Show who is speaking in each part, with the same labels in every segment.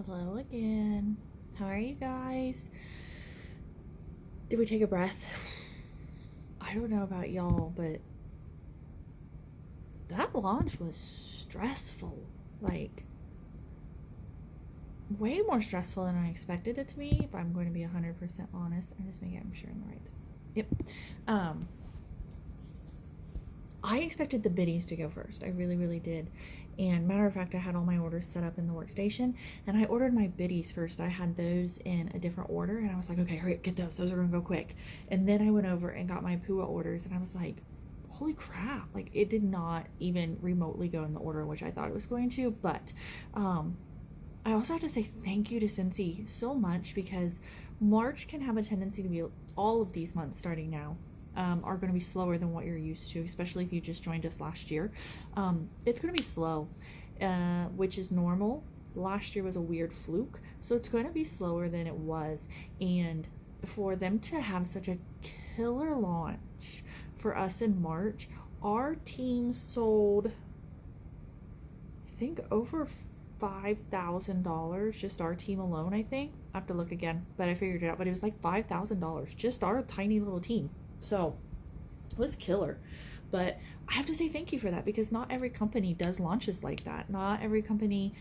Speaker 1: Hello again. How are you guys? Did we take a breath? I don't know about y'all, but that launch was stressful. Like, way more stressful than I expected it to be, if I'm going to be 100% honest. I'm just making sure I'm right. Yep. I expected the biddies to go first. I really, really did. And matter of fact, I had all my orders set up in the workstation, and I ordered my biddies first. I had those in a different order, and I was like, okay, hurry up, get those. Those are gonna go quick. And then I went over and got my Pua orders, and I was like, holy crap. Like, it did not even remotely go in the order in which I thought it was going to. But I also have to say thank you to Scentsy so much, because March can have a tendency to be, all of these months starting now, are going to be slower than what you're used to, especially if you just joined us last year. It's going to be slow, which is normal. Last year was a weird fluke, so it's going to be slower than it was. And for them to have such a killer launch for us in March, our team sold, I think, over $5,000, just our team alone. I think I have to look again, but I figured it out. But it was like $5,000, just our tiny little team. So it was killer. But I have to say thank you for that, because not every company does launches like that. Not every company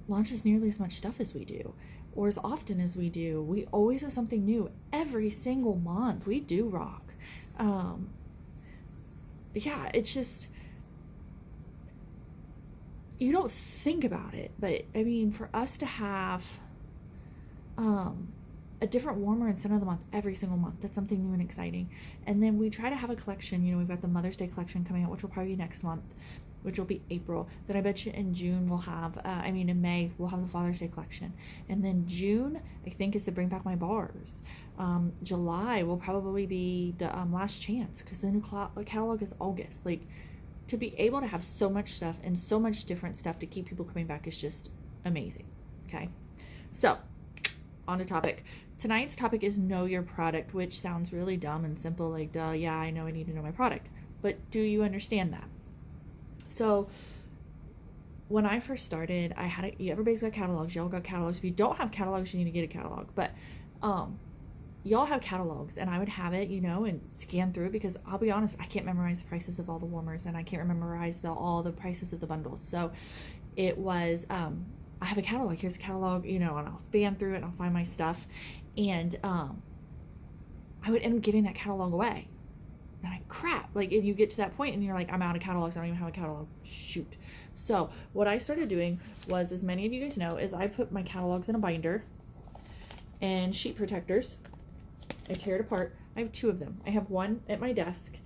Speaker 1: launches nearly as much stuff as we do, or as often as we do. We always have something new every single month. We do rock. Yeah, it's just, you don't think about it, but I mean, for us to have a different warmer and scent of the month every single month, that's something new and exciting. And then we try to have a collection. We've got the Mother's Day collection coming out, which will probably be next month, which will be April. Then I bet you in June we'll have, in May we'll have the Father's Day collection. And then June, I think, is to bring back my bars. July will probably be the last chance, because the new catalog is August. Like, to be able to have so much stuff and so much different stuff to keep people coming back is just amazing. Okay, so on to topic. Tonight's topic is know your product, which sounds really dumb and simple, like, duh, yeah, I know I need to know my product. But do you understand that? So when I first started, I had everybody's got catalogs. Y'all got catalogs. If you don't have catalogs, you need to get a catalog. But y'all have catalogs, and I would have it, and scan through it, because I'll be honest, I can't memorize the prices of all the warmers, and I can't memorize all the prices of the bundles. So it was, I have a catalog. Here's a catalog, and I'll fan through it, and I'll find my stuff. And I would end up giving that catalog away. And crap, like, you get to that point and you're like, I'm out of catalogs. I don't even have a catalog. Shoot. So what I started doing was, as many of you guys know, is I put my catalogs in a binder and sheet protectors. I tear it apart. I have two of them. I have one at my desk,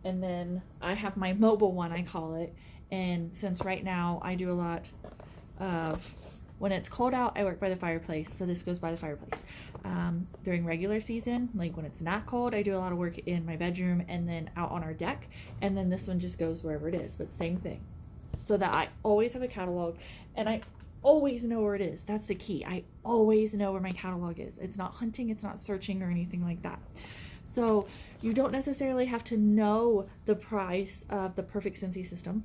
Speaker 1: and then I have my mobile one, I call it. And since right now I do a lot of, when it's cold out, I work by the fireplace, so this goes by the fireplace. During regular season, like when it's not cold, I do a lot of work in my bedroom and then out on our deck, and then this one just goes wherever it is, but same thing. So that I always have a catalog, and I always know where it is. That's the key. I always know where my catalog is. It's not hunting, it's not searching or anything like that. So you don't necessarily have to know the price of the Perfect Scentsy system.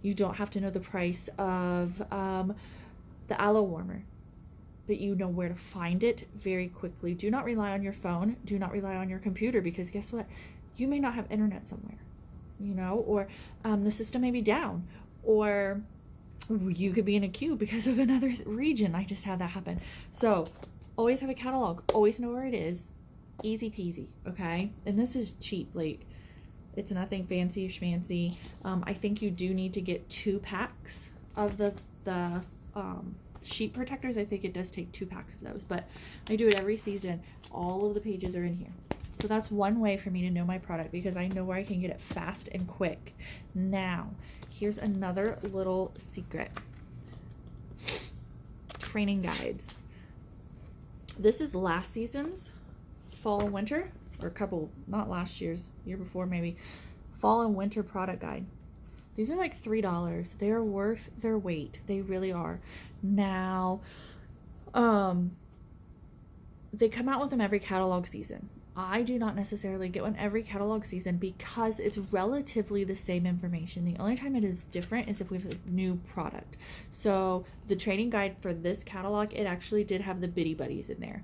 Speaker 1: You don't have to know the price of the aloe warmer, but you know where to find it very quickly. Do not rely on your phone. Do not rely on your computer, because guess what? You may not have internet somewhere, or the system may be down, or you could be in a queue because of another region. I just had that happen. So always have a catalog. Always know where it is. Easy peasy, okay? And this is cheap. Like, it's nothing fancy schmancy. I think you do need to get 2 packs of the sheet protectors. I think it does take 2 packs of those, but I do it every season. All of the pages are in here. So that's one way for me to know my product, because I know where I can get it fast and quick. Now, here's another little secret. Training guides. This is last season's fall and winter, or a couple, not last year's, year before maybe, fall and winter product guide. These are like $3. They are worth their weight. They really are. Now, they come out with them every catalog season. I do not necessarily get one every catalog season because it's relatively the same information. The only time it is different is if we have a new product. So the training guide for this catalog, it actually did have the Bitty Buddies in there.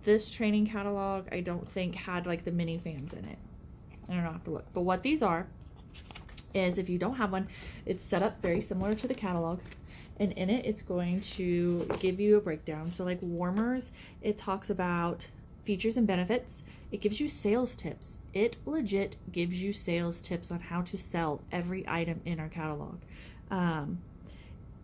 Speaker 1: This training catalog, I don't think had like the mini fans in it. I don't know, I have to look. But what these are is, if you don't have one, it's set up very similar to the catalog. And in it, it's going to give you a breakdown. So like warmers, it talks about features and benefits. It gives you sales tips. It legit gives you sales tips on how to sell every item in our catalog.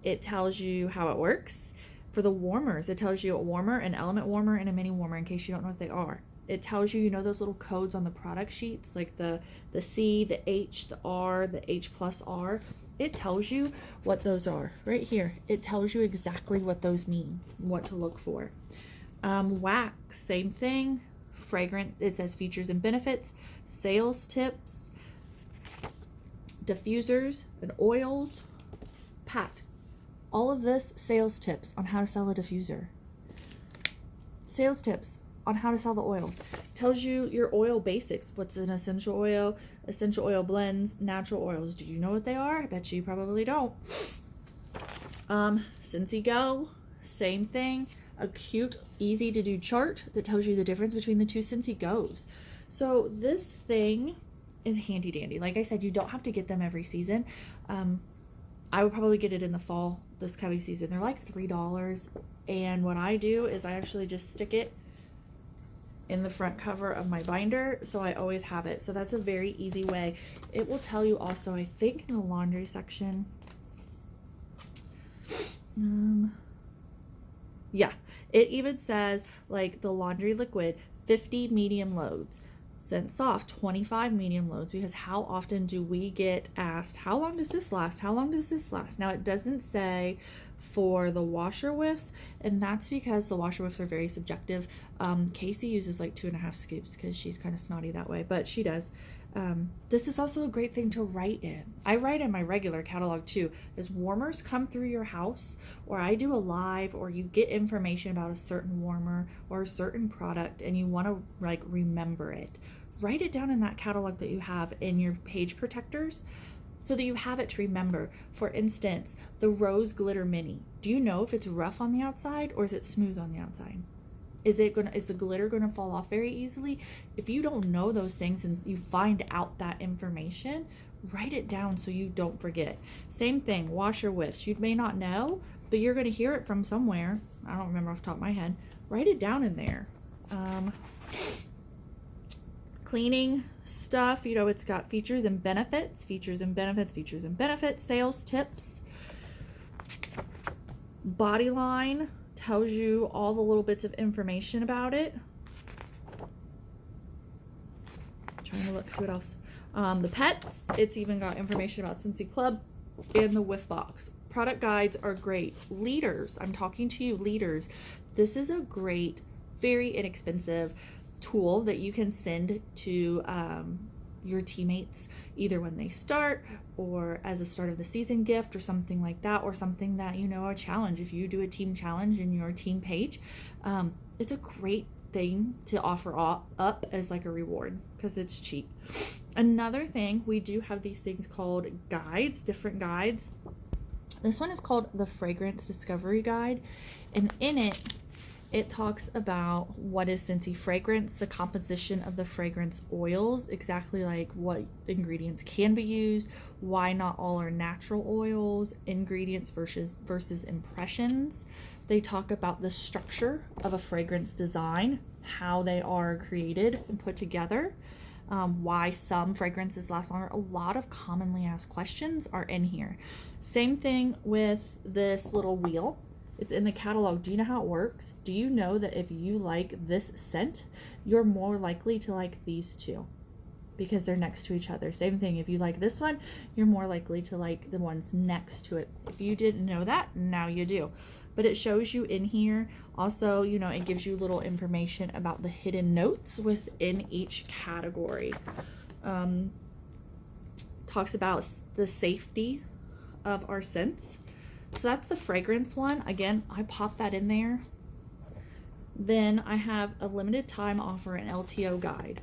Speaker 1: It tells you how it works. For the warmers, it tells you a warmer, an element warmer, and a mini warmer, in case you don't know what they are. It tells you, those little codes on the product sheets, like the C, the H, the R, the H plus R. It tells you what those are right here. It tells you exactly what those mean, what to look for. Wax, same thing. Fragrant, it says features and benefits, sales tips, diffusers and oils. Pat, all of this sales tips on how to sell a diffuser. Sales tips on how to sell the oils. It tells you your oil basics. What's an essential oil blends, natural oils. Do you know what they are? I bet you probably don't. Scentsy Go, same thing. A cute, easy to do chart that tells you the difference between the two Scentsy Goes. So this thing is handy dandy. Like I said, you don't have to get them every season. I would probably get it in the fall, this coming season. They're like $3. And what I do is I actually just stick it in the front cover of my binder, so I always have it. So that's a very easy way. It will tell you also, I think in the laundry section, yeah, it even says like the laundry liquid, 50 medium loads. Scent Soft, 25 medium loads, because how often do we get asked, how long does this last? How long does this last? Now it doesn't say for the washer whiffs, and that's because the washer whiffs are very subjective. Casey uses like 2.5 scoops because she's kind of snotty that way, but she does. This is also a great thing to write in. I write in my regular catalog too. As warmers come through your house, or I do a live, or you get information about a certain warmer or a certain product and you want to like remember it, write it down in that catalog that you have in your page protectors so that you have it to remember. For instance, the Rose Glitter Mini. Do you know if it's rough on the outside or is it smooth on the outside? Is the glitter gonna fall off very easily? If you don't know those things and you find out that information, write it down so you don't forget. Same thing, washer whiffs. You may not know, but you're gonna hear it from somewhere. I don't remember off the top of my head. Write it down in there. Cleaning stuff, it's got features and benefits, sales tips. Body line tells you all the little bits of information about it. Trying to look, see what else. The pets, it's even got information about Scentsy Club and the Whiff Box. Product guides are great. Leaders, I'm talking to you, leaders. This is a great, very inexpensive tool that you can send to your teammates, either when they start or as a start of the season gift or something like that, or something that, a challenge. If you do a team challenge in your team page, it's a great thing to offer up as like a reward because it's cheap. Another thing, we do have these things called guides, different guides. This one is called the Fragrance Discovery Guide, and in it talks about what is Scentsy fragrance, the composition of the fragrance oils, exactly like what ingredients can be used, why not all are natural oils, ingredients versus impressions. They talk about the structure of a fragrance design, how they are created and put together, why some fragrances last longer. A lot of commonly asked questions are in here. Same thing with this little wheel. It's in the catalog. Do you know how it works? Do you know that if you like this scent, you're more likely to like these two because they're next to each other? Same thing. If you like this one, you're more likely to like the ones next to it. If you didn't know that, now you do. But it shows you in here. Also, it gives you little information about the hidden notes within each category. Talks about the safety of our scents. So that's the fragrance one. Again, I pop that in there. Then I have a limited time offer, an LTO guide.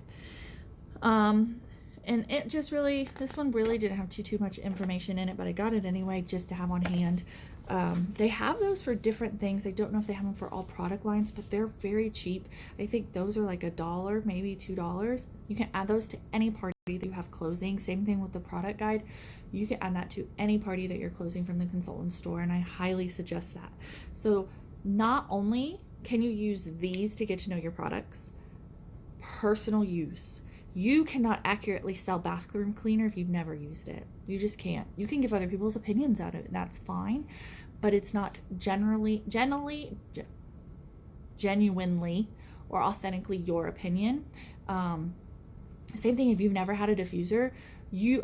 Speaker 1: And it just really, this one really didn't have too much information in it, but I got it anyway just to have on hand. They have those for different things. I don't know if they have them for all product lines, but they're very cheap. I think those are like $1, maybe $2. You can add those to any party that you have closing. Same thing with the product guide. You can add that to any party that you're closing from the consultant store, and I highly suggest that. So not only can you use these to get to know your products, personal use. You cannot accurately sell bathroom cleaner if you've never used it. You just can't. You can give other people's opinions out of it. That's fine, but it's not genuinely or authentically your opinion. Same thing if you've never had a diffuser.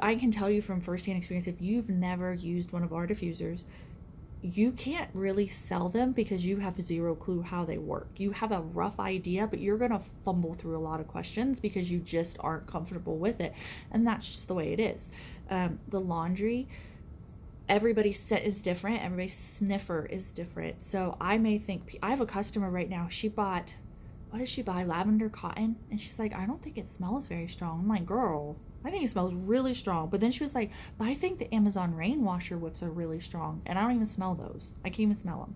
Speaker 1: I can tell you from firsthand experience, if you've never used one of our diffusers, you can't really sell them because you have zero clue how they work. You have a rough idea, but you're going to fumble through a lot of questions because you just aren't comfortable with it. And that's just the way it is. The laundry, everybody's scent is different. Everybody's sniffer is different. So I may think, I have a customer right now, she bought, what did she buy? Lavender cotton. And she's like, I don't think it smells very strong. I'm like, girl, I think it smells really strong. But then she was like, but I think the Amazon rain washer whiffs are really strong. And I don't even smell those. I can't even smell them.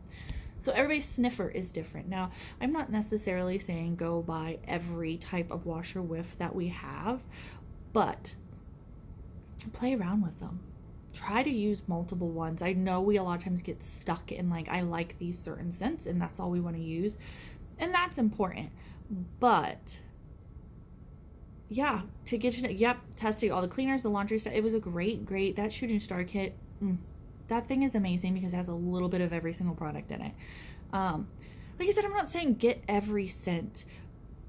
Speaker 1: So everybody's sniffer is different. Now, I'm not necessarily saying go buy every type of washer whiff that we have, but play around with them. Try to use multiple ones. I know we a lot of times get stuck in like, I like these certain scents and that's all we want to use. And that's important. But yeah, to get you to, yep, testing all the cleaners, the laundry stuff. It was a great, that shooting star kit. That thing is amazing because it has a little bit of every single product in it. Like I said, I'm not saying get every scent,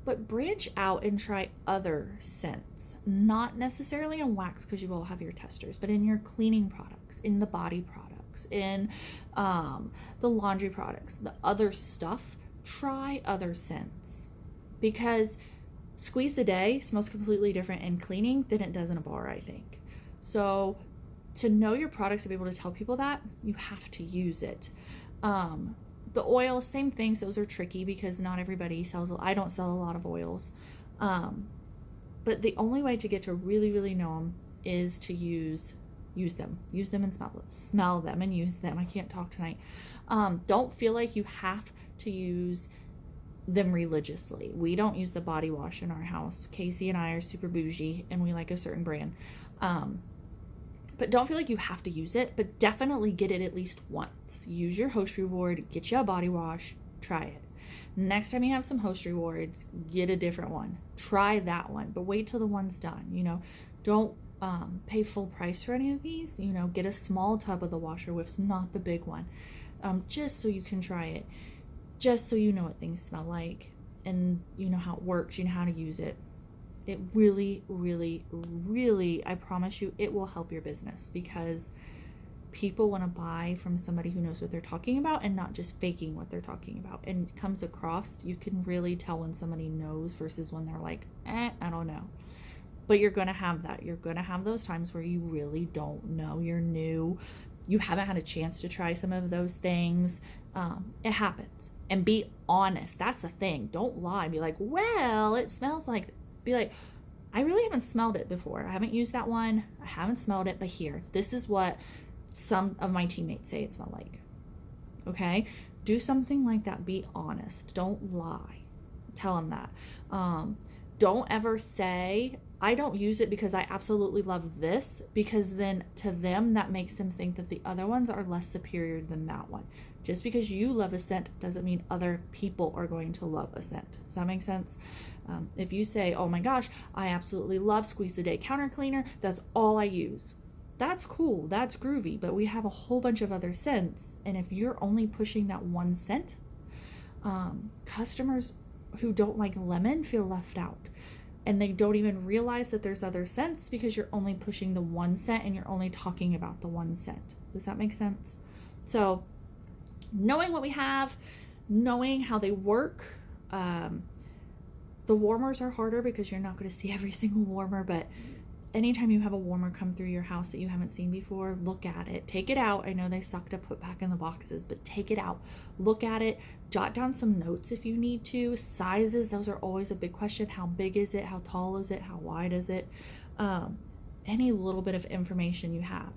Speaker 1: but branch out and try other scents. Not necessarily in wax because you all have your testers, but in your cleaning products, in the body products, in the laundry products, the other stuff. Try other scents because Squeeze the Day smells completely different in cleaning than it does in a bar, I think. So to know your products, to be able to tell people that, you have to use it. The oils, same things. Those are tricky because not everybody sells. I don't sell a lot of oils. But the only way to get to really, really know them is to use them. Use them and smell them and use them. I can't talk tonight. Don't feel like you have to use them religiously. We don't use the body wash in our house. Casey and I are super bougie and we like a certain brand. But don't feel like you have to use it, but definitely get it at least once. Use your host reward, get you a body wash, try it. Next time you have some host rewards, get a different one. Try that one, but wait till the one's done. Don't pay full price for any of these. Get a small tub of the washer whiffs, not the big one, just so you can try it. Just so you know what things smell like and you know how it works, you know how to use it. It really, really, really, I promise you, it will help your business because people want to buy from somebody who knows what they're talking about and not just faking what they're talking about. And it comes across, you can really tell when somebody knows versus when they're like, I don't know. But you're going to have that. You're going to have those times where you really don't know. You're new. You haven't had a chance to try some of those things. It happens. And be honest. That's the thing. Don't lie. Be like, well, it smells like... Be like, I really haven't smelled it before. I haven't used that one. I haven't smelled it. But here, this is what some of my teammates say it smelled like. Okay? Do something like that. Be honest. Don't lie. Tell them that. Don't ever say, I don't use it because I absolutely love this, because then to them that makes them think that the other ones are less superior than that one. Just because you love a scent doesn't mean other people are going to love a scent. Does that make sense? If you say, oh my gosh, I absolutely love Squeeze the Day counter cleaner, that's all I use. That's cool, that's groovy, but we have a whole bunch of other scents, and if you're only pushing that one scent, customers who don't like lemon feel left out. And they don't even realize that there's other scents because you're only pushing the one scent and you're only talking about the one scent. Does that make sense? So knowing what we have, knowing how they work, the warmers are harder because you're not going to see every single warmer, but anytime you have a warmer come through your house that you haven't seen before, look at it. Take it out. I know they suck to put back in the boxes, but take it out. Look at it. Jot down some notes if you need to. Sizes, those are always a big question. How big is it? How tall is it? How wide is it? Any little bit of information you have.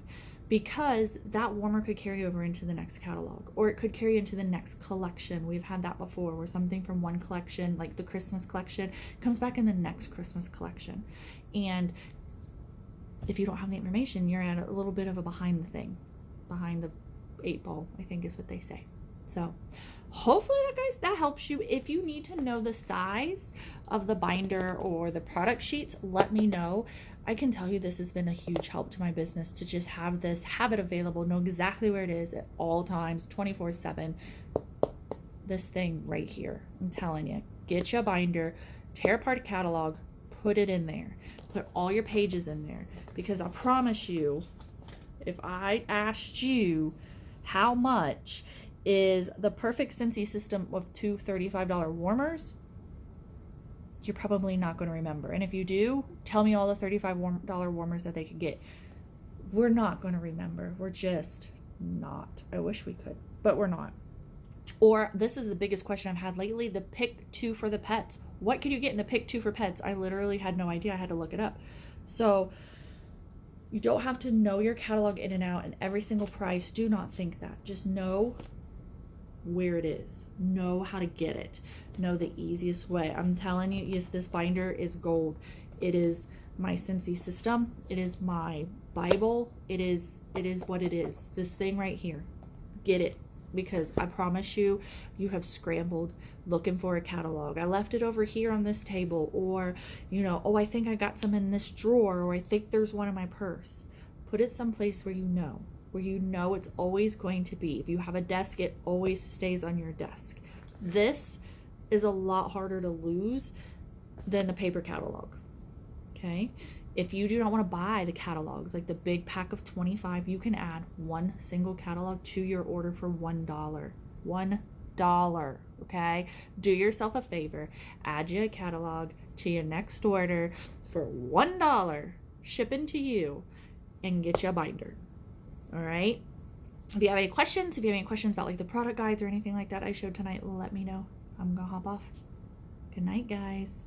Speaker 1: Because that warmer could carry over into the next catalog, or it could carry into the next collection. We've had that before, where something from one collection, like the Christmas collection, comes back in the next Christmas collection. And if you don't have the information, you're at a little bit of a behind the 8 ball, I think is what they say. So hopefully that helps you. If you need to know the size of the binder or the product sheets, let me know. I can tell you this has been a huge help to my business to just have it available, know exactly where it is at all times, 24/7. This thing right here, I'm telling you, get you a binder, tear apart a catalog, put it in there, put all your pages in there, because I promise you, if I asked you how much is the perfect Scentsy system with 2 $35 warmers, you're probably not going to remember. And if you do, tell me all the $35 warmers that they could get. We're not going to remember. We're just not. I wish we could, but we're not. Or this is the biggest question I've had lately, the pick 2 for the pets. What could you get in the pick 2 for pets? I literally had no idea. I had to look it up. So you don't have to know your catalog in and out and every single price. Do not think that. Just know where it is. Know how to get it. Know the easiest way. I'm telling you, yes, this binder is gold. It is my Scentsy system. It is my Bible. It is what it is. This thing right here. Get it. Because I promise you, you have scrambled looking for a catalog. I left it over here on this table, or, oh, I think I got some in this drawer, or I think there's one in my purse. Put it someplace where you know it's always going to be. If you have a desk, it always stays on your desk. This is a lot harder to lose than a paper catalog. Okay? If you do not want to buy the catalogs, like the big pack of 25, you can add one single catalog to your order for $1. $1. Okay? Do yourself a favor. Add you a catalog to your next order for $1. Shipping to you, and get you a binder. All right? If you have any questions about like the product guides or anything like that I showed tonight, let me know. I'm gonna hop off. Good night, guys.